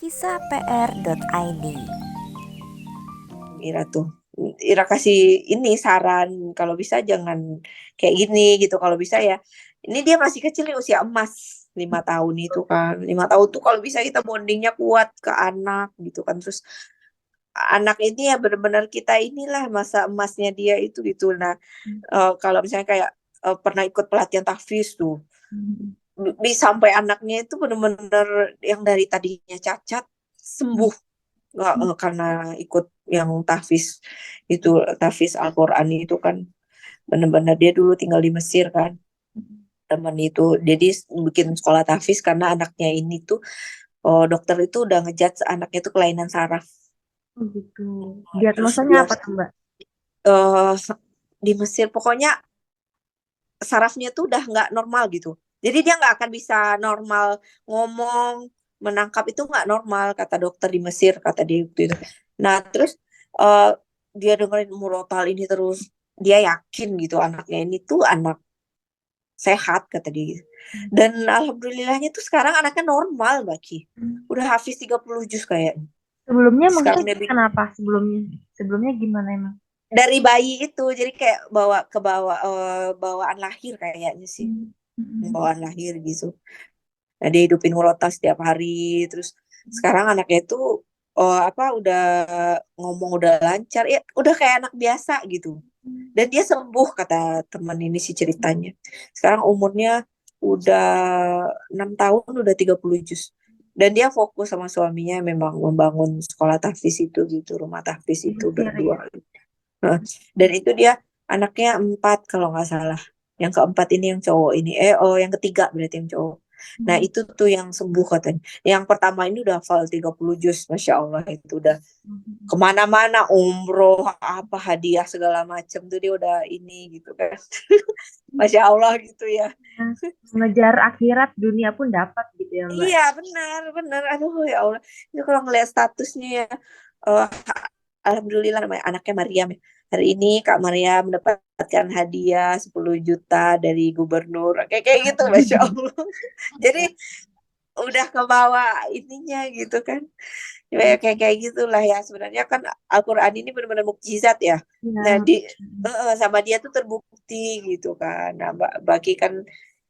kisahpr.id. Ira tuh. Ira kasih ini saran kalau bisa jangan kayak gini gitu. Kalau bisa ya. Ini dia masih kecil nih usia emas 5 tahun itu kan. 5 tahun tuh kalau bisa kita bondingnya kuat ke anak gitu kan. Terus anak ini ya benar-benar kita inilah masa emasnya dia itu gitu. Nah, kalau misalnya kayak pernah ikut pelatihan tahfiz tuh. Sampai anaknya itu benar-benar yang dari tadinya cacat sembuh nggak karena ikut yang tahfiz itu, tahfiz Al-Quran itu kan benar-benar dia dulu tinggal di Mesir kan, teman itu jadi bikin sekolah tahfiz karena anaknya ini tuh, dokter itu udah ngejudge anaknya itu kelainan saraf. Oh gitu. Terus Diagnosanya dia apa tuh Mbak? eh, di Mesir pokoknya sarafnya tuh udah nggak normal gitu. Jadi dia nggak akan bisa normal ngomong, menangkap itu nggak normal kata dokter di Mesir kata dia waktu itu. Nah terus eh, dia dengerin murotal ini terus dia yakin gitu anaknya ini tuh anak sehat kata dia gitu. Dan alhamdulillahnya tuh sekarang anaknya normal Baki. Udah hafiz 30 juz kayaknya. Sebelumnya Sekarang maksudnya dia kenapa sebelumnya? Sebelumnya gimana emang? dari bayi itu jadi kayak bawa ke bawaan lahir kayaknya sih. Hmm. Bawaan lahir gitu. Nah, dia hidupin murotal setiap hari. Terus sekarang anaknya itu apa udah ngomong udah lancar, ya udah kayak anak biasa gitu. Dan dia sembuh kata teman ini sih ceritanya. Sekarang umurnya udah 6 tahun, udah 30 juz. Dan dia fokus sama suaminya memang membangun sekolah tahfiz itu gitu, rumah tahfiz Di itu Mesir berdua. ya. Nah, dan itu dia anaknya 4 kalau nggak salah. Yang keempat ini yang cowok ini. Yang ketiga berarti yang cowok. Nah, itu tuh yang sembuh katanya. Yang pertama ini udah hafal 30 juz. Masya Allah, itu udah kemana-mana, umroh, apa hadiah segala macam tuh dia udah ini gitu kan. Masya Allah gitu ya. Nah, mengejar akhirat dunia pun dapat gitu ya Mbak. Iya, benar, benar. Aduh, ya Allah. Itu kalau ngeliat statusnya ya, eh, Alhamdulillah namanya anaknya Mariam ya. Hari ini Kak Mariam mendapatkan hadiah 10 juta dari gubernur. Kayak kayak gitu, Masya Allah. Jadi udah ke bawah ininya gitu kan. Kayak kayak kayak gitulah ya. Sebenarnya kan Al-Quran ini benar-benar mukjizat ya. Nah, Ya. sama dia tuh terbukti gitu kan. Nah, bagi kan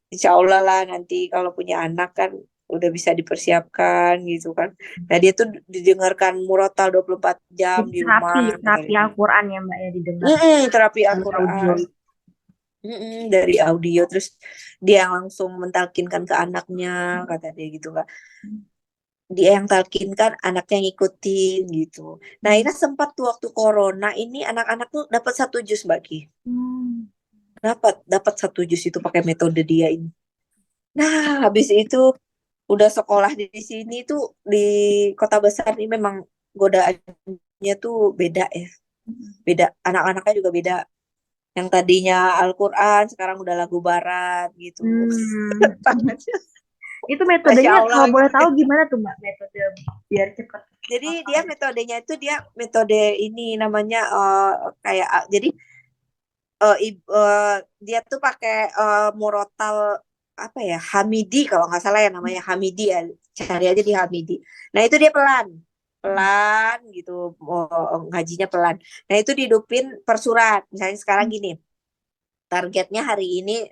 insya Allah lah nanti kalau punya anak kan udah bisa dipersiapkan gitu kan. Nah dia tuh didengarkan murotal 24 jam Jadi di terapi, rumah terapi katanya. Al-Quran ya Mbak ya didengar Terapi melalui audio. Al-Quran. Dari audio terus dia langsung mentalkinkan ke anaknya kata dia gitu kan. Dia yang talkinkan anaknya ngikutin gitu. Nah ini sempat tuh waktu corona ini anak-anak tuh dapat 1 juz bagi. Hmm. Dapat 1 juz itu pakai metode dia ini. Nah habis itu udah sekolah di sini tuh di kota besar ini memang godaannya tuh beda ya. Beda, anak-anaknya juga beda. Yang tadinya Al-Quran sekarang udah lagu barat gitu. Hmm. Itu Masya metodenya Allah kalau boleh gitu. tahu gimana tuh Mbak metode biar cepat Jadi dia hafal? metodenya itu dia metode ini namanya kayak jadi dia tuh pakai murotal apa ya Hamidi kalau nggak salah ya namanya Hamidi ya, cari aja di Hamidi. Nah itu dia pelan pelan gitu, ngajinya pelan. Nah itu dihidupin per surat. Misalnya sekarang gini, targetnya hari ini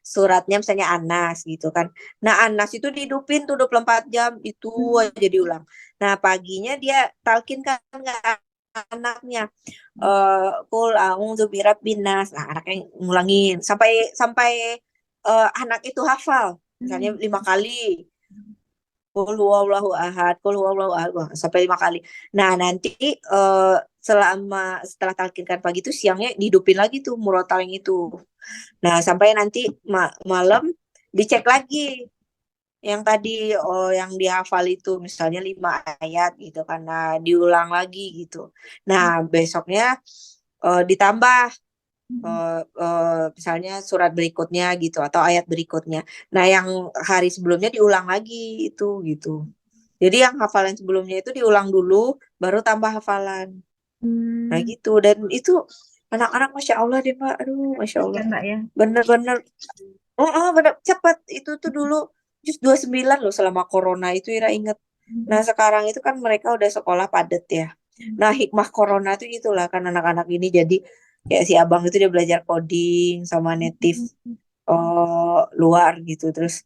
suratnya misalnya Anas gitu kan. Nah Anas itu dihidupin tuh 24 jam itu aja diulang. Nah paginya dia talkin kan ke anaknya, kul a'udzu birabbin nas. Nah, anaknya ngulangin sampai sampai anak itu hafal. Misalnya 5 kali. Kul huwallahu ahad, kul huwallahu ahad. Wah, sampai 5 kali. Nah, nanti setelah talkinkan pagi itu siangnya dihidupin lagi tuh murotal yang itu. Nah, sampai nanti malam dicek lagi yang tadi, yang dihafal itu misalnya 5 ayat gitu karena diulang lagi gitu. Nah, besoknya ditambah misalnya surat berikutnya gitu atau ayat berikutnya. Nah, yang hari sebelumnya diulang lagi itu gitu. Jadi yang hafalan sebelumnya itu diulang dulu, baru tambah hafalan. Nah Hmm. gitu. Dan itu anak-anak Masya Allah deh Mbak. Aduh, Masya Terus Allah. ya Mbak ya. Bener-bener. Oh, bener. Cepat. Itu tuh dulu just 29 loh selama corona itu Ira inget. Nah, sekarang itu kan mereka udah sekolah padat ya. Nah, hikmah corona itu itulah kan anak-anak ini jadi kayak si abang itu dia belajar coding sama native luar gitu. Terus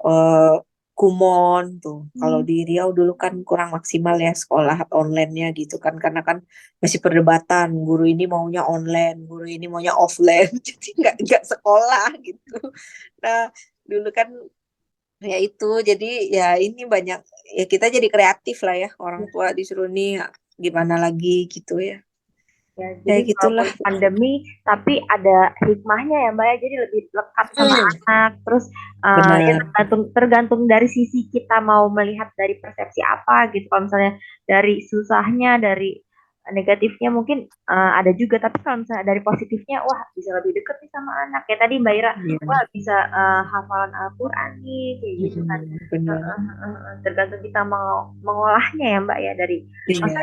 eh Kumon tuh. Kalau di Riau dulu kan kurang maksimal ya sekolah online-nya gitu kan karena kan masih perdebatan guru ini maunya online, guru ini maunya offline. Jadi nggak sekolah gitu. Nah, dulu kan ya itu jadi ya ini banyak ya kita jadi kreatif lah ya orang tua disuruh nih gimana lagi gitu ya Ya, ya jadi gitulah. walaupun pandemi, tapi ada hikmahnya ya Mbak ya. Jadi lebih lekat sama Hmm, anak. Terus ya benar. tergantung dari sisi kita mau melihat dari persepsi apa gitu. Kalau misalnya dari susahnya, dari negatifnya mungkin ada juga. Tapi kalau misalnya dari positifnya, wah bisa lebih deket nih sama anak. Kayak tadi Mbak Ira, Iya. wah bisa hafalan Al-Quran nih, kayak gitu kan. Benar. Tergantung kita mau mengolahnya ya Mbak ya dari Iya.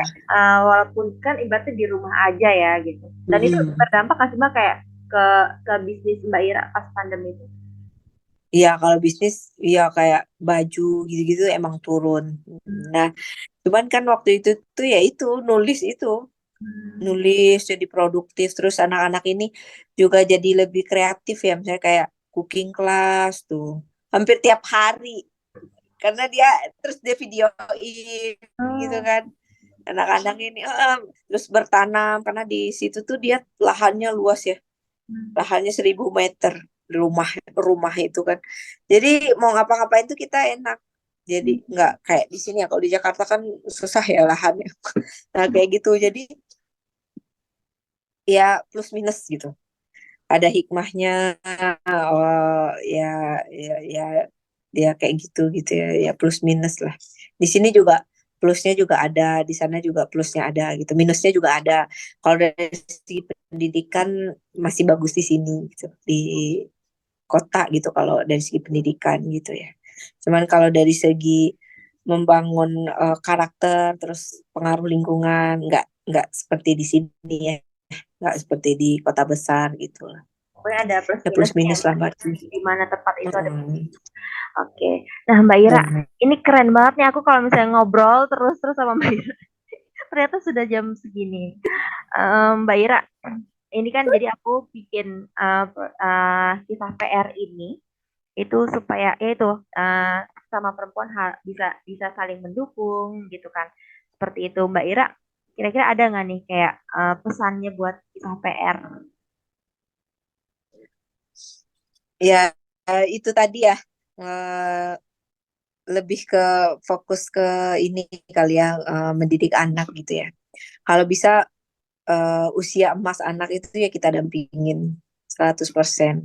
walaupun kan ibaratnya di rumah aja ya gitu. Dan itu Mm. berdampak nggak sih Mbak kayak ke bisnis Mbak Ira pas pandemi itu? Iya kalau bisnis iya kayak baju gitu-gitu emang turun. Nah cuman kan waktu itu tuh ya itu nulis itu Hmm. nulis jadi produktif terus anak-anak ini juga jadi lebih kreatif ya misalnya kayak cooking class tuh hampir tiap hari karena dia terus dia videoin gitu Oh. kan anak-anak ini terus bertanam karena di situ tuh dia lahannya luas ya Hmm. lahannya 1.000 meter rumah rumah itu kan jadi mau ngapa-ngapain tuh kita enak jadi nggak kayak di sini ya kalau di Jakarta kan susah ya lahannya nah kayak gitu jadi ya plus minus gitu ada hikmahnya ya ya ya kayak gitu gitu ya ya plus minus lah di sini juga plusnya juga ada di sana juga plusnya ada gitu minusnya juga ada kalau dari segi pendidikan masih bagus di sini gitu di kota gitu kalau dari segi pendidikan gitu ya cuman kalau dari segi membangun karakter terus pengaruh lingkungan nggak seperti di sini ya nggak seperti di kota besar gitu lah Pokoknya ada plus ya plus minusnya ya minus lah Mbak. mbak. Di mana tempat itu ada. Mm, Oke. Nah Mbak Ira, benar. ini keren banget nih aku kalau misalnya ngobrol terus sama Mbak Ira. Ternyata sudah jam segini. Mbak Ira, ini kan jadi aku bikin kisah PR ini itu supaya ya itu sama perempuan bisa bisa saling mendukung gitu kan seperti itu Mbak Ira kira-kira ada nggak nih kayak pesannya buat kisah PR. Ya itu tadi ya eh, lebih ke fokus ke ini kali ya mendidik anak gitu ya. Kalau bisa usia emas anak itu ya kita dampingin 100%.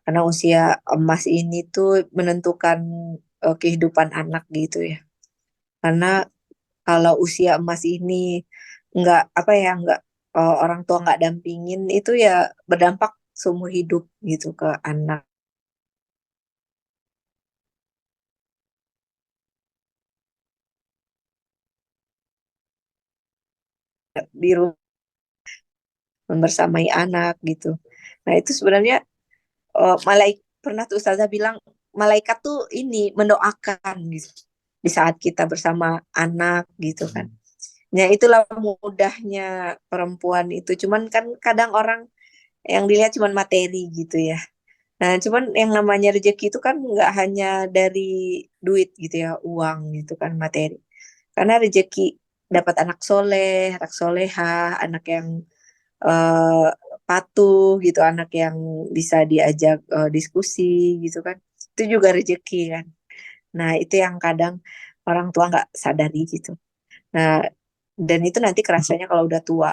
Karena usia emas ini tuh menentukan kehidupan anak gitu ya. Karena kalau usia emas ini nggak apa ya nggak orang tua nggak dampingin itu ya berdampak seumur hidup gitu ke anak di rumah membersamai anak gitu. Nah itu sebenarnya pernah tuh Ustazah bilang malaikat tuh ini mendoakan gitu di saat kita bersama anak gitu kan. Ya itulah mudahnya perempuan itu. Cuman kan kadang orang yang dilihat cuman materi gitu ya. Nah, cuman yang namanya rezeki itu kan nggak hanya dari duit gitu ya, uang gitu kan materi. Karena rezeki dapat anak soleh, anak soleha, anak yang eh, patuh gitu, anak yang bisa diajak diskusi gitu kan. Itu juga rezeki kan. Nah, itu yang kadang orang tua nggak sadari gitu. Nah, dan itu nanti kerasanya kalau udah tua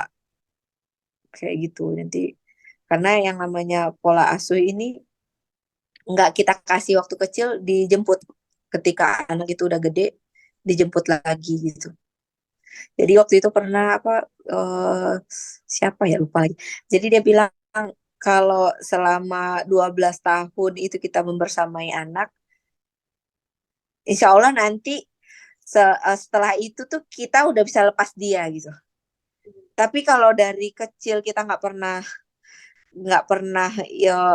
kayak gitu nanti. Karena yang namanya pola asuh ini nggak kita kasih waktu kecil dijemput ketika anak itu udah gede dijemput lagi gitu. Jadi waktu itu pernah apa siapa ya lupa lagi. Jadi dia bilang kalau selama 12 tahun itu kita membersamai anak, insya Allah nanti setelah itu tuh kita udah bisa lepas dia gitu. Tapi kalau dari kecil kita nggak pernah ya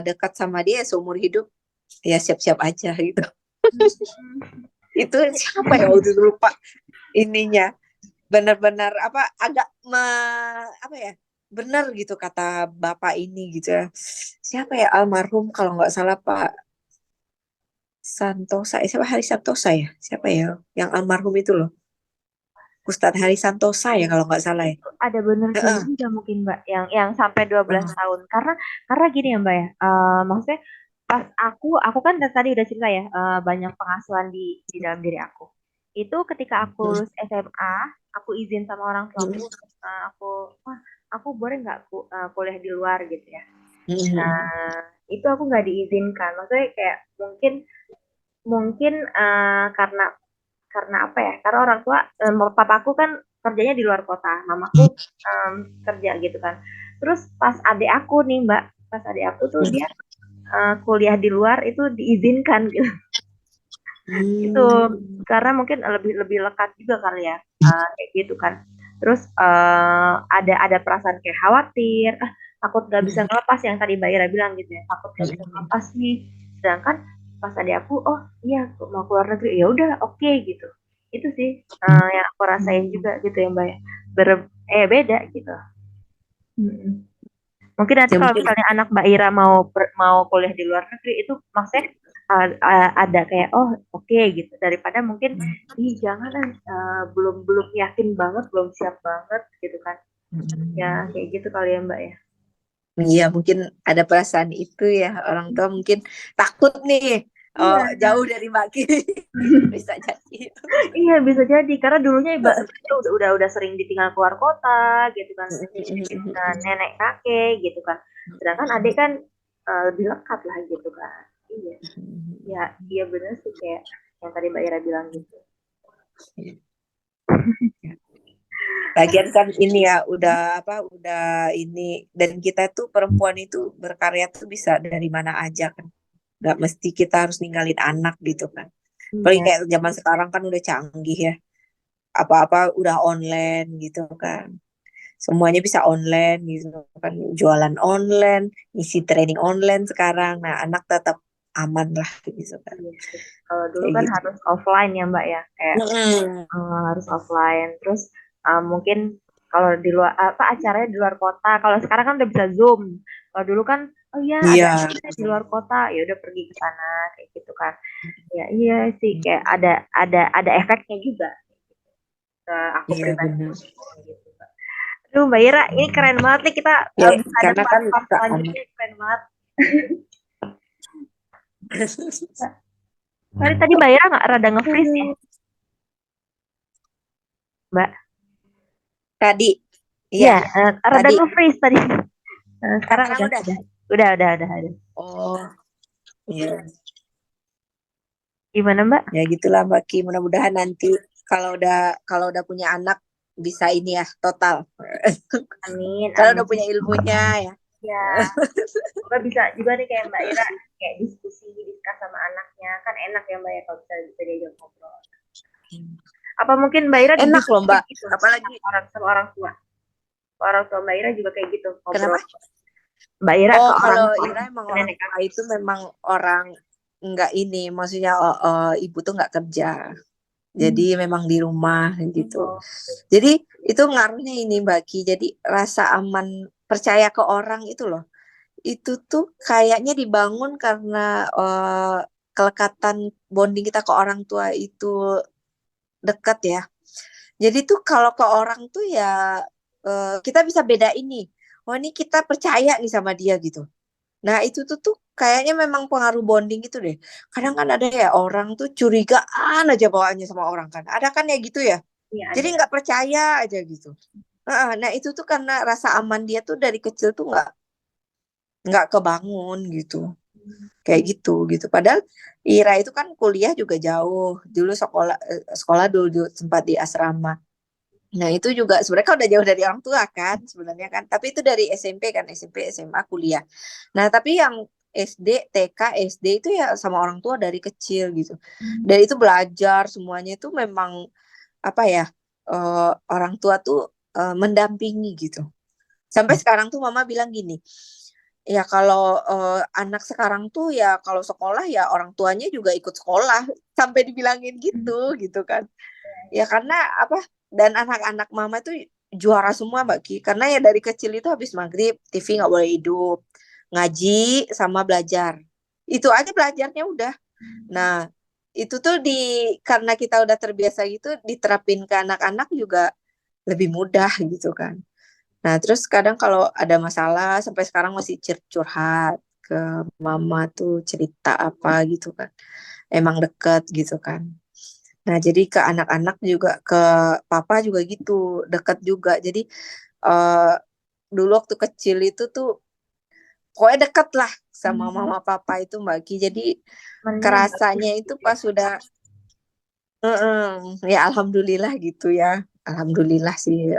dekat sama dia seumur hidup ya siap-siap aja gitu. Itu siapa ya waktu itu, lupa ininya. Benar-benar apa agak apa ya? Benar gitu kata bapak ini gitu ya. Siapa ya, almarhum kalau nggak salah Pak Santosa, siapa, Hari Santosa ya? Siapa ya? Yang almarhum itu loh. Ustadz Hari Santosa ya kalau nggak salah ya. Ada benernya Heeh. juga mungkin Mbak, yang sampai 12 Oh. tahun. Karena gini ya Mbak ya, maksudnya pas aku kan tadi udah cerita ya, banyak pengasuhan di dalam diri aku. Itu ketika aku Mm, lulus SMA, aku izin sama orang tuaku, mm, aku, wah, aku boleh nggak kuliah di luar gitu ya. mm, Nah, itu aku nggak diizinkan. Maksudnya kayak mungkin mungkin karena apa ya? Karena orang tua, papaku kan kerjanya di luar kota, mamaku kerja gitu kan. Terus pas adik aku nih Mbak, pas adik aku tuh dia kuliah di luar itu diizinkan gitu. Itu mm, karena mungkin lebih lebih lekat juga kali ya, kayak gitu kan. Terus ada perasaan kayak khawatir, takut gak bisa mm, ngelepas yang tadi Mbak Ira bilang gitu ya, takut gak bisa mm, ngelepas nih. Sedangkan pas adik aku, oh iya mau keluar negeri, ya udah oke gitu. Itu sih yang aku rasain juga gitu ya Mbak ya. Beda gitu. Mm-mm. Mungkin nanti ya kalau mungkin. misalnya anak Mbak Ira mau kuliah di luar negeri itu maksudnya ada kayak oh oke gitu, daripada mungkin ih jangan belum belum yakin banget, belum siap banget gitu kan. Ya Mm. kayak gitu kali ya Mbak ya. Iya, mungkin ada perasaan itu ya, orang tua mungkin takut nih, oh, Iya. jauh dari Mbak Ki. Bisa jadi. Iya bisa jadi karena dulunya Mbak itu udah sering ditinggal keluar kota gitu kan, dengan nenek kakek gitu kan. Sedangkan adik kan lebih lekat lah gitu kan. Iya. Ya, iya bener sih kayak yang tadi Mbak Ira bilang gitu. Lagian kan ini ya, udah apa, udah ini, dan kita tuh perempuan itu berkarya tuh bisa dari mana aja kan. Nggak mesti kita harus ninggalin anak gitu kan. Apalagi Iya, kayak zaman sekarang kan udah canggih ya. Apa-apa udah online gitu kan. Semuanya bisa online gitu kan. Jualan online, isi training online sekarang. Nah, anak tetap aman lah gitu kan. iya sih. Kalau dulu Kayak kan gitu. harus offline ya Mbak ya, kayak Mm-mm. harus offline. Terus mungkin kalau di luar apa acaranya di luar kota. Kalau sekarang kan udah bisa Zoom. Kalau dulu kan oh iya ada Iya. acara di luar kota, ya udah pergi ke sana kayak gitu kan. Ya iya sih kayak ada efeknya juga ke aku Iya pribadi benar. gitu. Aduh Mbak Ira, ini keren banget nih kita Ya, bisa ada karena kan part-part ke anak. selanjutnya keren banget. Tadi Mbak Ira nggak rada nge-freeze ya, Mbak? Tadi, iya, Iya, rada tadi. nge-freeze tadi. Sekarang Sekarang udah, udah. udah, udah, ada. Oh, iya. Gimana Mbak? Ya gitulah Mbak Ki. Mudah-mudahan nanti kalau udah punya anak bisa ini ya total. Amin, Kalau udah amin. punya ilmunya ya. Ya, semoga bisa juga nih kayak Mbak Ira, kayak diskusi, diskus sama anaknya. Kan enak ya Mbak ya kalau bisa diajak ngobrol. Apa mungkin Mbak Ira Enak juga loh kayak Mbak. gitu Apalagi sama orang tua? Orang tua Mbak Ira juga kayak gitu ngobrol. kenapa? Mbak Ira Oh, ke orang kalau tua, Ira emang ke orang nenek tua kakek. itu memang orang nggak ini, maksudnya ibu tuh nggak kerja. Jadi Hmm. memang di rumah gitu. Oh, Jadi itu ngaruhnya ini Mbak Ki. Jadi rasa aman, percaya ke orang itu loh. Itu tuh kayaknya dibangun karena kelekatan bonding kita ke orang tua itu dekat ya. Jadi tuh kalau ke orang tuh ya kita bisa beda ini. Oh, ini kita percaya nih sama dia gitu. Nah, itu tuh kayaknya memang pengaruh bonding itu deh. Kadang kan ada ya orang tuh curigaan aja bawaannya sama orang kan. Ada kan ya gitu ya. iya Jadi ada. nggak percaya aja gitu. Nah, itu tuh karena rasa aman dia tuh dari kecil tuh nggak kebangun gitu. Kayak gitu. Padahal Ira itu kan kuliah juga jauh. Dulu sekolah dulu sempat di asrama. Nah, itu juga sebenarnya kan udah jauh dari orang tua kan sebenarnya kan. Tapi itu dari SMP kan, SMP, SMA, kuliah. Nah, tapi yang SD, TK, SD itu ya sama orang tua dari kecil gitu. Dan itu belajar semuanya itu memang apa ya, orang tua tuh mendampingi gitu. Sampai sekarang tuh mama bilang gini, Ya kalau anak sekarang tuh ya kalau sekolah ya orang tuanya juga ikut sekolah sampai dibilangin gitu kan. Ya karena apa? Dan anak-anak mama tuh juara semua Mbak Ki. Karena ya dari kecil itu habis maghrib TV nggak boleh hidup, ngaji sama belajar. Itu aja belajarnya udah. Nah itu tuh karena kita udah terbiasa gitu diterapin ke anak-anak juga lebih mudah gitu kan. Nah, terus kadang kalau ada masalah sampai sekarang masih curhat ke mama tuh cerita apa gitu kan. Emang deket gitu kan. Nah, jadi ke anak-anak juga ke papa juga gitu, deket juga. Jadi eh dulu waktu kecil itu tuh pokoknya deket lah sama mama papa itu Mbak Ki. Jadi Temennya bagus kerasanya itu gitu ya. pas sudah ya alhamdulillah gitu ya. Alhamdulillah sih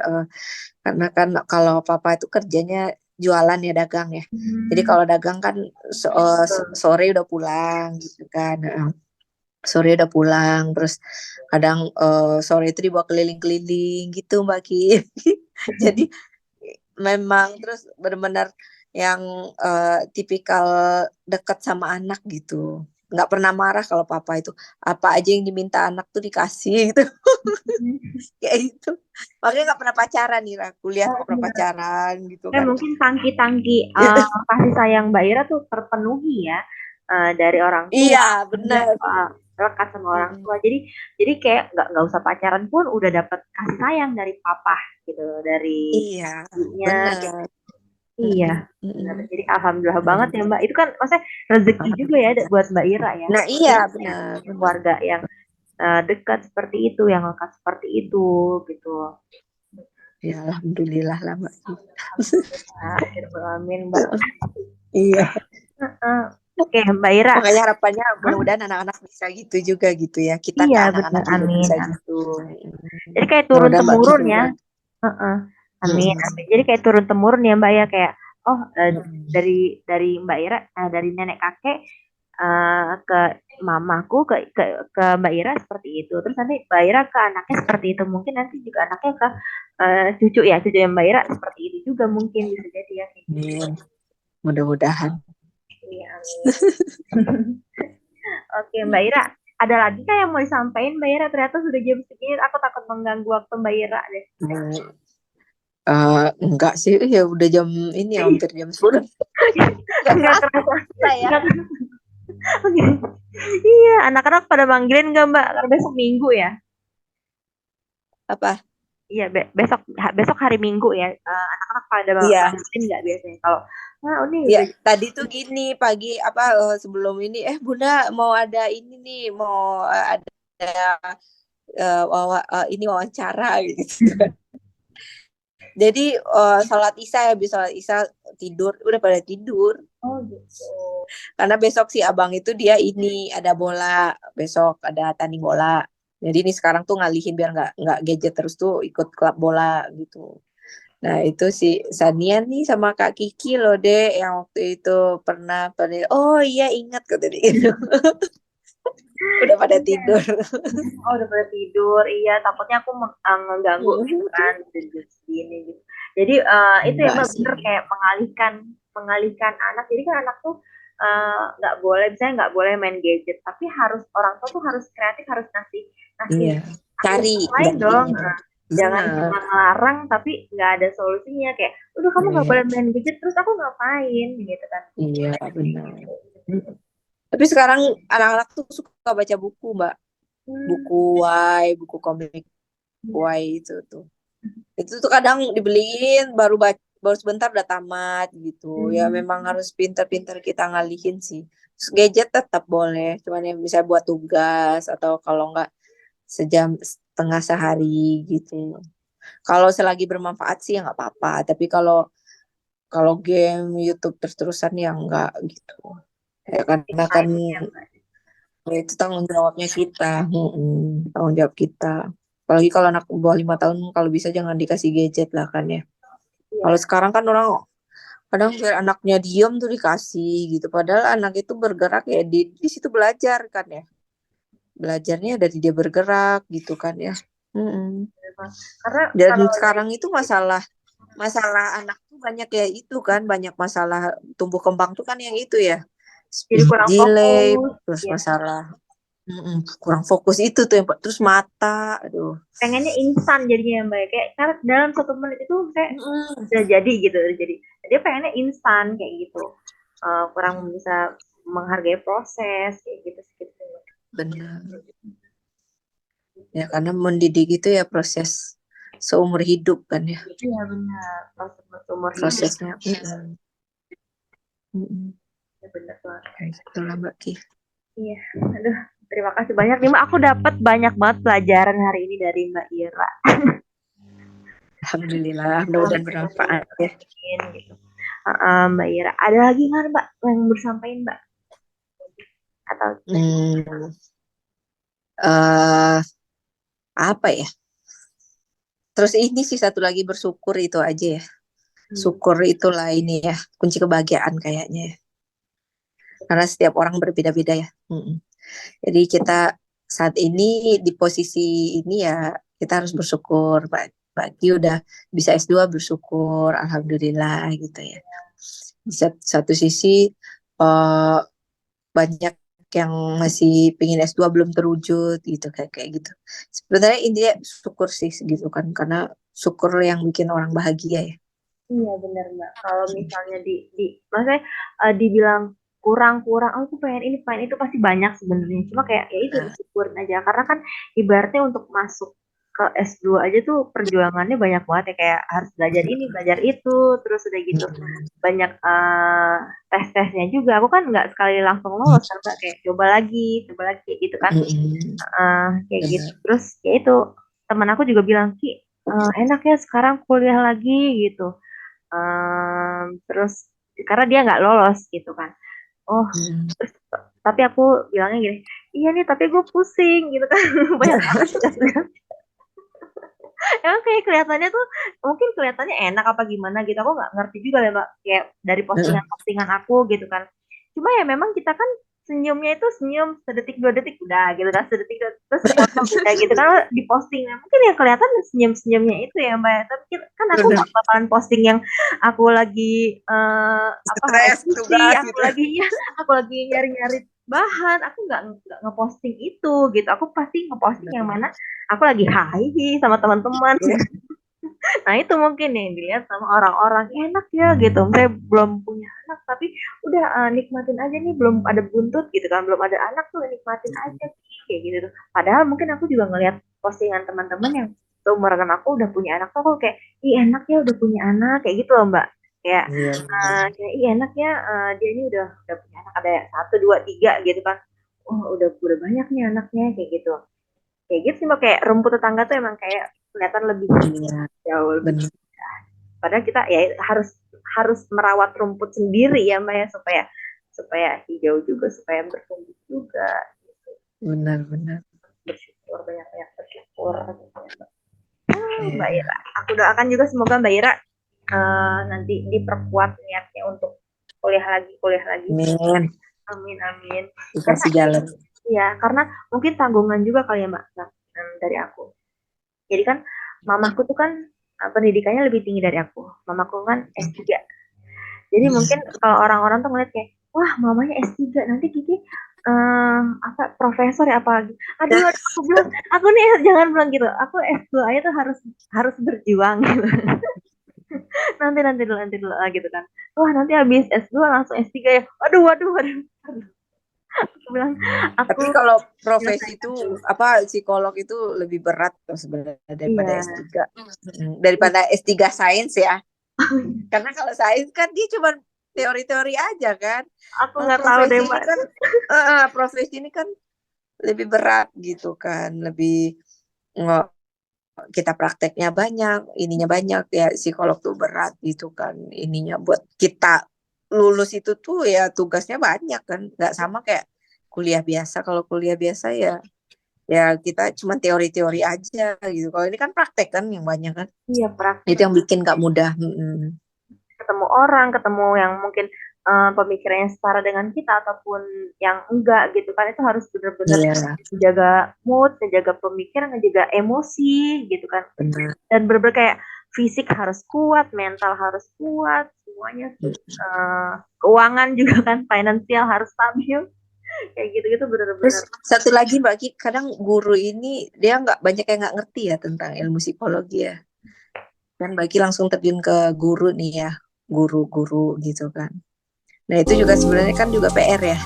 karena kan kalau papa itu kerjanya jualan ya dagang ya. Jadi Hmm, kalau dagang kan betul. sore udah pulang gitu kan. Sore udah pulang terus kadang sore itu dibawa keliling-keliling gitu Mbak Ki. Jadi memang terus benar-benar yang tipikal dekat sama anak gitu. Nggak pernah marah kalau papa itu apa aja yang diminta anak tuh dikasih gitu. Kayak gitu. Makanya nggak pernah pacaran nih, kuliah Oh, nggak pernah iya. pacaran gitu kan. Mungkin tangki-tangki kasih sayang Mbak Ira tuh terpenuhi ya, dari orang tua, Iya, udah benar. lekat sama orang tua. Mm-mm. Jadi kayak nggak usah pacaran pun udah dapet kasih sayang dari papa gitu, dari Iya, ibunya. benar. Iya, Mm-mm. benar. Mm-mm. Jadi alhamdulillah banget ya Benar. Mbak. Itu kan maksudnya rezeki juga ya buat Mbak Ira ya. Nah, iya, Maksudnya ya, benar, benar. keluarga yang dekat seperti itu, yang lekat seperti itu gitu. Ya, alhamdulillah lah, Mbak. Alhamdulillah, amin Mbak. Iya. Heeh. Oke, Mbak Ira. Makanya harapannya Hah? mudah-mudahan anak-anak bisa gitu juga gitu ya. Kita ke Iya, benar. anak-anak juga Amin. bisa Amin. gitu. Jadi kayak turun Mudah-mudahan Mbak Ki temurun ya. juga. Heeh. Amin. Amin. Mm-mm. Jadi kayak turun temurun ya Mbak ya, kayak oh, Mm-mm. dari Mbak Ira, dari nenek kakek ke mamaku, ke Mbak Ira seperti itu. Terus nanti Mbak Ira ke anaknya seperti itu. Mungkin nanti juga anaknya ke cucu ya, cucu yang Mbak Ira seperti itu juga mungkin bisa jadi ya kayak gitu. Amin. Mudah-mudahan. Iya, amin. Oke, Mbak Ira, ada lagi kah yang mau disampaikan Mbak Ira? Ternyata sudah jam segini, aku takut mengganggu waktu Mbak Ira deh. Hmm, enggak sih, ya udah jam ini ya, hampir jam 10. Enggak Nggak kerasa kerasa. ya. Nggak kerasa. Oke. Iya, anak-anak pada manggilin nggak Mbak? Karena besok Minggu ya. Apa? Iya, besok besok hari Minggu ya. Anak-anak pada Iya. manggilin nggak biasanya? Kalau, nah ini Ya, udah. tadi tuh gini pagi apa sebelum ini Bunda mau ada ini nih mau ada ini wawancara gitu kan. Jadi sholat isya ya habis sholat isya tidur udah pada tidur Oh gitu. karena besok si abang itu dia ini ada bola besok ada tanding bola. Jadi ini sekarang tuh ngalihin biar nggak gadget terus tuh ikut klub bola gitu. Nah itu si Sania nih sama Kak Kiki loh dek yang waktu itu pernah oh iya ingat kata dia gitu. Udah pada Iya. tidur. Oh, udah pada tidur. Iya, takutnya aku ngeganggu gitu kan jam segini gitu. Jadi itu ya Enggak Mbak sih. bener kayak mengalihkan mengalihkan anak. Jadi kan anak tuh nggak boleh, misalnya nggak boleh main gadget, tapi harus orang tua tuh harus kreatif, harus ngasih ngasih Iya. Cari aktivitas lain dong. gantinya. Jangan Benar. cuma ngelarang tapi nggak ada solusinya kayak, udah kamu nggak Iya, boleh main gadget, terus aku ngapain gitu kan? iya benar. Tapi sekarang anak-anak tuh suka baca buku, Mbak. Buku Hmm, buku komik iya. itu tuh. Itu tuh kadang dibeliin baru sebentar udah tamat gitu. Ya Hmm, memang harus pintar-pintar kita ngalihin sih. Terus gadget tetap boleh, cuman yang bisa buat tugas atau kalau enggak sejam setengah sehari gitu. Kalau selagi bermanfaat sih ya nggak apa-apa. Tapi kalau kalau game YouTube terus-terusan ya enggak gitu. Ya karena kan time ya Mbak. ya itu tanggung jawabnya kita. Tanggung jawab kita. Apalagi kalau anak bawah 5 tahun kalau bisa jangan dikasih gadget lah kan ya. Kalau Iya. sekarang kan orang kadang biar anaknya diem tuh dikasih gitu. Padahal anak itu bergerak ya di situ belajar kan ya. Belajarnya dari dia bergerak gitu kan ya. Mm-mm. Karena Dan kalau dari sekarang itu masalah masalah anak tuh banyak ya itu kan, banyak masalah tumbuh kembang tuh kan yang itu ya. Jadi Speech kurang delay, fokus. terus Ya. masalah kurang fokus itu tuh yang terus mata, aduh. Pengennya instan jadinya ya Mbak. Kayak karena dalam 1 menit itu kayak Mm-mm. udah jadi gitu, udah jadi. Dia pengennya instan kayak gitu. Kurang bisa menghargai proses kayak gitu gitu. Benar. Ya karena mendidik itu ya proses seumur hidup kan ya Iya benar. Proses umur hidup. prosesnya. Mm-mm. Ya benar banget. Kayak gitulah Mbak Ki. Iya. Aduh, terima kasih banyak nih Mbak. Aku dapat banyak banget pelajaran hari ini dari Mbak Ira. Alhamdulillah, mudah-mudahan bermanfaat ya. Gitu. Mbak Ira, ada lagi nggak Mbak yang bersampaikan Mbak? Atau Hmm, eh apa ya? Terus ini sih satu lagi bersyukur itu aja ya. Syukur itulah ini ya kunci kebahagiaan kayaknya ya. Karena setiap orang berbeda-beda ya. Jadi kita saat ini di posisi ini ya kita harus bersyukur. Bagi udah bisa S2 bersyukur, alhamdulillah gitu ya. Di satu sisi eh, banyak yang masih pengen S2 belum terwujud gitu kayak gitu. Sebenarnya intinya syukur sih gitu kan karena syukur yang bikin orang bahagia ya. iya benar Mbak. Kalau misalnya maksudnya dibilang kurang-kurang, aku pengen ini, pengen itu pasti banyak sebenarnya. Cuma kayak ya itu Nah, disyukurin aja. Karena kan ibaratnya untuk masuk ke S2 aja tuh perjuangannya banyak banget ya. Kayak harus belajar ini, belajar itu, terus udah gitu banyak tes-tesnya juga. Aku kan nggak sekali langsung lolos kan Mbak. Kayak coba lagi kayak gitu kan. Kayak gitu. benar. Terus ya itu teman aku juga bilang Ki, enak ya sekarang kuliah lagi gitu. Terus karena dia nggak lolos gitu kan. Oh, terus tapi aku bilangnya gini, iya nih tapi gue pusing gitu kan, banyak banget tugas. Emang kayak kelihatannya tuh mungkin kelihatannya enak apa gimana gitu. Aku nggak ngerti juga ya Mbak. Kayak dari postingan-postingan aku gitu kan. Cuma ya memang kita kan senyumnya itu senyum sedetik 2 detik udah gitu kan, sedetik terus potong udah gitu kan di posting. Nah, mungkin yang kelihatan senyum-senyumnya itu ya Mbak. Tapi kan aku nggak bakalan posting yang aku lagi apa Stres revisi, tugas gitu. aku lagi nyari-nyari bahan, aku nggak ngeposting itu gitu. Aku pasti ngeposting yang mana aku lagi hai sama teman-teman. Nah itu mungkin yang dilihat sama orang-orang enak ya gitu. Saya belum punya anak tapi udah nikmatin aja nih, belum ada buntut gitu kan, belum ada anak tuh nikmatin aja kayak gitu tuh. Padahal mungkin aku juga ngelihat postingan teman-teman yang seumuran aku udah punya anak tuh aku kayak ih enak ya udah punya anak kayak gitu loh Mbak. Kayak Iya. kayak ih enak ya dia ini udah punya anak ada 1 2 3 gitu kan. Oh udah banyak nih anaknya kayak gitu. Kayak gitu sih Mbak, kayak rumput tetangga tuh emang kayak kelihatan lebih Iya, jauh lebih. benar. Padahal kita ya harus harus merawat rumput sendiri ya Mbak ya supaya supaya hijau juga, supaya bertumbuh juga. Benar. Bersyukur, banyak-banyak bersyukur gitu ya Mbak. Mbak Iya. Ira, aku doakan juga semoga Mbak Ira nanti diperkuat niatnya untuk kuliah lagi, kuliah lagi. Amin. Amin, amin. Karena Dikasih jalan. ya, karena mungkin tanggungan juga kali ya Mbak, dari aku. Jadi kan mamaku tuh kan pendidikannya lebih tinggi dari aku. Mamaku kan S3. Jadi mungkin kalau orang-orang tuh ngeliat kayak, wah mamanya S3, nanti Kiki apa profesor ya apa lagi. Aduh, aku bilang, aku nih jangan bilang gitu. Aku S2 aja tuh harus harus berjuang gitu. nanti dulu gitu kan. Wah, nanti habis S2 langsung S3 ya. Waduh. Aku bilang, Tapi aku kalau profesi menyelesaikan itu dulu. apa psikolog itu lebih berat tuh sebenarnya daripada Iya. S3. Daripada S3 sains ya. Karena kalau sains kan dia cuma teori-teori aja kan. Aku Kalau nggak tahu deh profesi ini Mbak. kan profesi ini kan lebih berat gitu kan, lebih nggak kita prakteknya banyak, ininya banyak ya psikolog tuh berat gitu kan, ininya buat kita lulus itu tuh ya tugasnya banyak kan, nggak sama kayak kuliah biasa. Kalau kuliah biasa ya ya kita cuma teori-teori aja gitu. Kalau ini kan praktek kan yang banyak kan, Iya, itu praktek. yang bikin nggak mudah. Ketemu orang, ketemu yang mungkin pemikirannya setara dengan kita ataupun yang enggak gitu kan, itu harus benar-benar Iya, menjaga mood, menjaga pemikiran, menjaga emosi gitu kan. benar. Dan benar-benar kayak fisik harus kuat, mental harus kuat, semuanya keuangan juga kan, finansial harus stabil, kayak gitu-gitu bener-bener. Terus satu lagi Mbak Ki, kadang guru ini dia nggak banyak yang nggak ngerti ya tentang ilmu psikologi ya. Dan Mbak Ki langsung terjun ke guru nih ya, guru-guru gitu kan. Nah itu juga sebenarnya kan juga PR ya,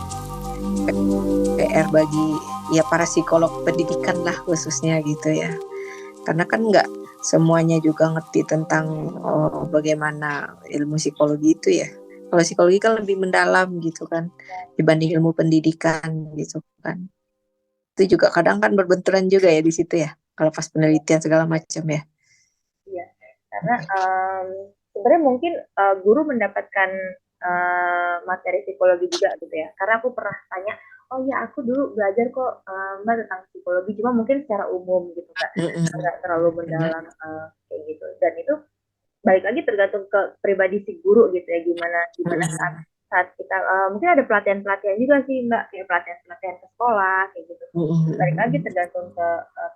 PR bagi ya para psikolog pendidikan lah khususnya gitu ya. Karena kan nggak semuanya juga ngerti tentang bagaimana ilmu psikologi itu ya. Kalau psikologi kan lebih mendalam gitu kan dibanding ilmu pendidikan gitu kan. Itu juga kadang kan berbenturan juga ya di situ ya. Kalau pas penelitian segala macam ya. Iya, karena sebenarnya mungkin guru mendapatkan materi psikologi juga gitu ya. Karena aku pernah tanya, oh ya aku dulu belajar kok Mbak tentang psikologi, cuma mungkin secara umum gitu kan, nggak terlalu mendalam kayak gitu. Dan itu balik lagi tergantung ke pribadi si guru gitu ya, gimana gimana saat saat kita mungkin ada pelatihan-pelatihan juga sih Mbak, kayak pelatihan-pelatihan ke sekolah kayak gitu. Balik lagi tergantung ke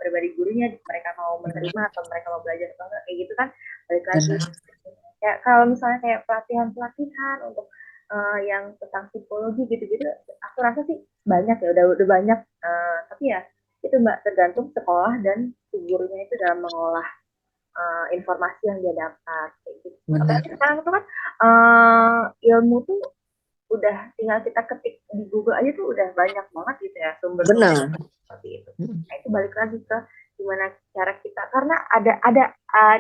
pribadi gurunya, mereka mau menerima atau mereka mau belajar atau enggak kayak gitu kan, balik lagi. Ya kalau misalnya kayak pelatihan-pelatihan untuk yang tentang psikologi gitu-gitu, aku rasa sih banyak ya, udah banyak. Tapi ya itu Mbak, tergantung sekolah dan si gurunya itu dalam mengolah informasi yang dia dapat kayak gitu. Benar, Apalagi sekarang itu kan ilmu tuh udah tinggal kita ketik di Google aja tuh udah banyak banget gitu ya sumber-sumber benar. seperti itu. Nah itu balik lagi ke gimana cara kita, karena ada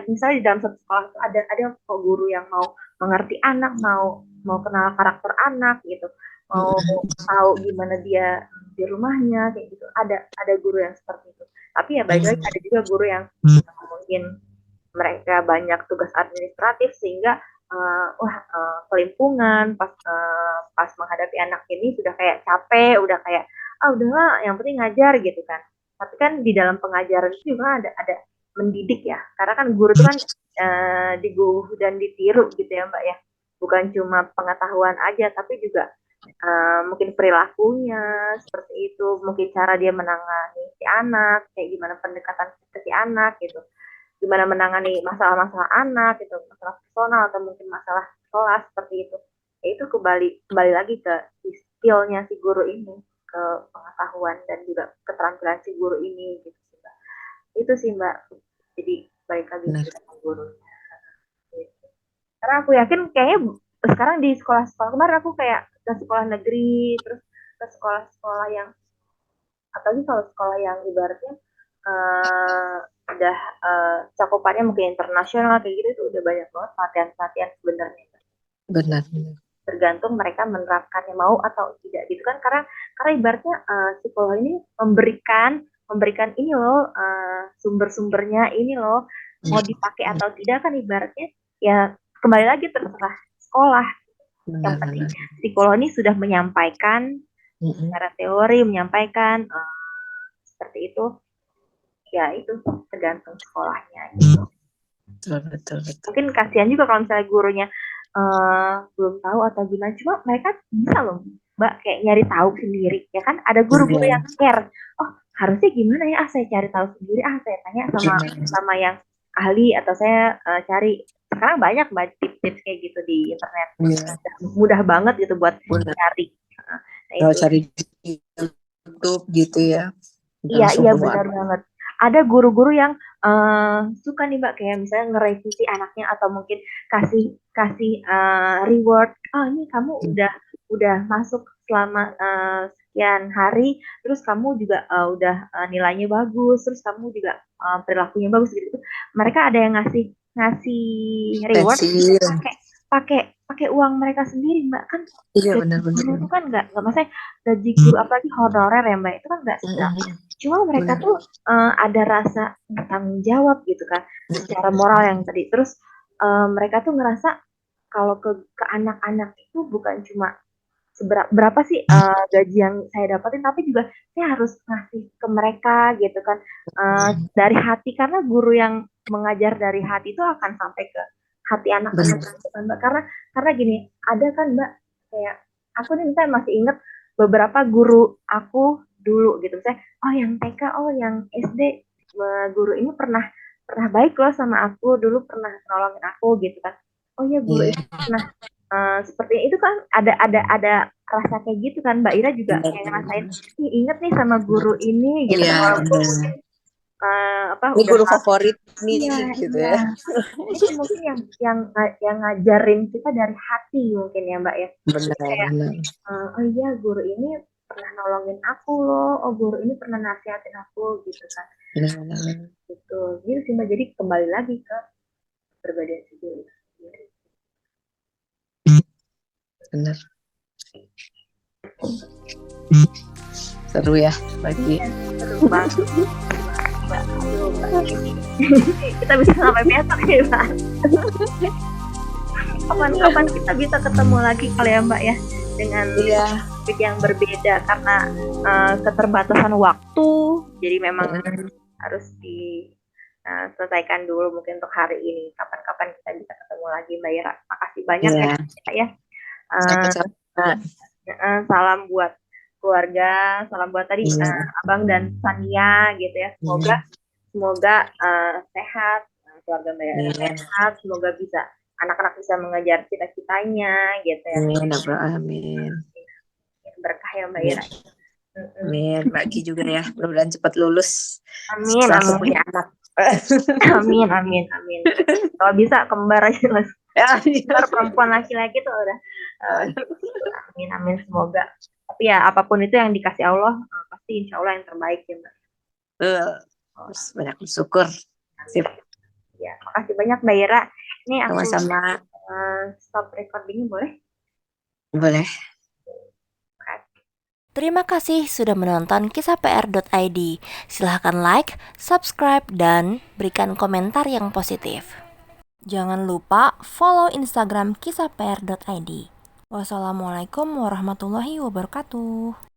misalnya di dalam satu sekolah tuh ada kok guru yang mau mengerti anak, mau mau kenal karakter anak gitu, mau tahu gimana dia di rumahnya kayak gitu. Ada guru yang seperti itu. Tapi ya balik lagi ada juga guru yang mungkin mereka banyak tugas administratif sehingga kelimpungan pas menghadapi anak ini sudah kayak capek, udah kayak udahlah yang penting ngajar gitu kan. Tapi kan di dalam pengajaran itu juga ada mendidik ya, karena kan guru itu kan digugu dan ditiru gitu ya Mbak ya, bukan cuma pengetahuan aja tapi juga mungkin perilakunya seperti itu, mungkin cara dia menangani si anak, kayak gimana pendekatan ke si anak gitu, gimana menangani masalah-masalah anak gitu, masalah personal atau mungkin masalah sekolah seperti itu. Ya itu kembali lagi ke skillnya si guru ini, ke pengetahuan dan juga keterampilan si guru ini gitu sih Mbak. Itu sih Mbak. Jadi balik lagi ke guru. Gitu. Karena aku yakin kayaknya sekarang di sekolah-sekolah kemarin aku kayak ke sekolah negeri, terus ke sekolah-sekolah yang, apalagi kalau sekolah yang ibaratnya uh, udah cakupannya mungkin internasional kayak gitu, itu udah banyak banget pelatihan-pelatihan sebenarnya. Benar. Tergantung mereka menerapkannya mau atau tidak gitu kan, karena ibaratnya psikolog ini memberikan ini loh, sumber-sumbernya ini loh, mau dipakai atau tidak kan ibaratnya ya kembali lagi terserah sekolah. Yang penting psikolog ini sudah menyampaikan secara teori, menyampaikan seperti itu, ya itu tergantung sekolahnya gitu. Betul. Mungkin kasihan juga kalau misalnya gurunya belum tahu atau gimana, cuma mereka bisa loh Mbak kayak nyari tahu sendiri ya kan, ada guru-guru yang care, oh harusnya gimana ya, saya cari tahu sendiri, saya tanya sama yang ahli, atau saya cari, sekarang banyak Mbak tips-tips kayak gitu di internet, mudah banget gitu buat cari. Nah, Kalau itu cari di YouTube gitu ya. iya benar banget. Ada guru-guru yang suka nih Mbak kayak misalnya ngerevisi anaknya atau mungkin kasih kasih reward. Oh ini kamu udah masuk selama sekian hari, terus kamu juga udah nilainya bagus, terus kamu juga perilakunya bagus gitu. Mereka ada yang ngasih ngasih reward pakai pakai pakai uang mereka sendiri Mbak, kan Iya gaji benar-benar. guru itu kan nggak maksudnya gaji guru apalagi honorer ya Mbak, itu kan nggak seberapa. Cuma mereka tuh ada rasa bertanggung jawab gitu kan, secara moral yang tadi. Terus mereka tuh ngerasa kalau ke anak-anak itu bukan cuma berapa sih gaji yang saya dapatin, tapi juga saya harus ngasih ke mereka gitu kan, dari hati, karena guru yang mengajar dari hati itu akan sampai ke hati anak-anak gitu kan Mbak. Karena gini, ada kan Mbak kayak aku nih saya masih inget beberapa guru aku dulu gitu, saya yang TK, yang SD, guru ini pernah pernah baik loh sama aku, dulu pernah nolongin aku gitu kan. Oh ya guru Iya, ini pernah seperti itu kan, ada rasa kayak gitu kan. Mbak Ira juga benar kayak ngerasain, benar. ih inget nih sama guru ini gitu Iya, kan, walaupun benar. mungkin apa Ini udah guru lama. favorit Iya, nih gitu iya. ya. Itu mungkin yang ngajarin kita dari hati mungkin ya Mbak ya. Benar Jadi kayak benar. oh iya guru ini pernah nolongin aku loh, oh guru ini pernah nasihatin aku gitu kan. Benar benar. Gitu. Gitu sih Mbak. Jadi kembali lagi ke perbedaan sudut itu sendiri. Benar. Seru ya bagi. Iya, seru banget Mbak. Aduh Mbak. Kita bisa sampai besok ya Mbak. Kapan-kapan kita bisa ketemu lagi kali ya Mbak ya, dengan Iya. topik yang berbeda karena keterbatasan waktu. Jadi memang harus diselesaikan dulu mungkin untuk hari ini. Kapan-kapan kita bisa ketemu lagi Mbak Ira. Makasih banyak Iya. ya. Sama-sama. Salam buat keluarga, salam buat tadi Iya. Abang dan Sania gitu ya. Semoga sehat, keluarga Mbak Ira Iya. sehat, semoga bisa anak-anak bisa mengejar cita-citanya gitu ya. Amin. Berkah ya Mbak Ira. Amin. Mbak Ki juga ya, mudah-mudahan cepat lulus. Amin, Langsung amin. punya anak. Amin. Kalau bisa kembar aja Mas. Ya, Kembar perempuan laki-laki tuh udah. Amin semoga. Tapi ya apapun itu yang dikasih Allah, pasti insya Allah yang terbaik ya Mbak. Terus banyak bersyukur. Sip. Ya, makasih banyak Mbak Ira. Ini aku Sama-sama. Stop recordingnya boleh? Boleh. Terima kasih sudah menonton kisahpr.id. Silahkan like, subscribe, dan berikan komentar yang positif. Jangan lupa follow Instagram kisahpr.id. Wassalamualaikum warahmatullahi wabarakatuh.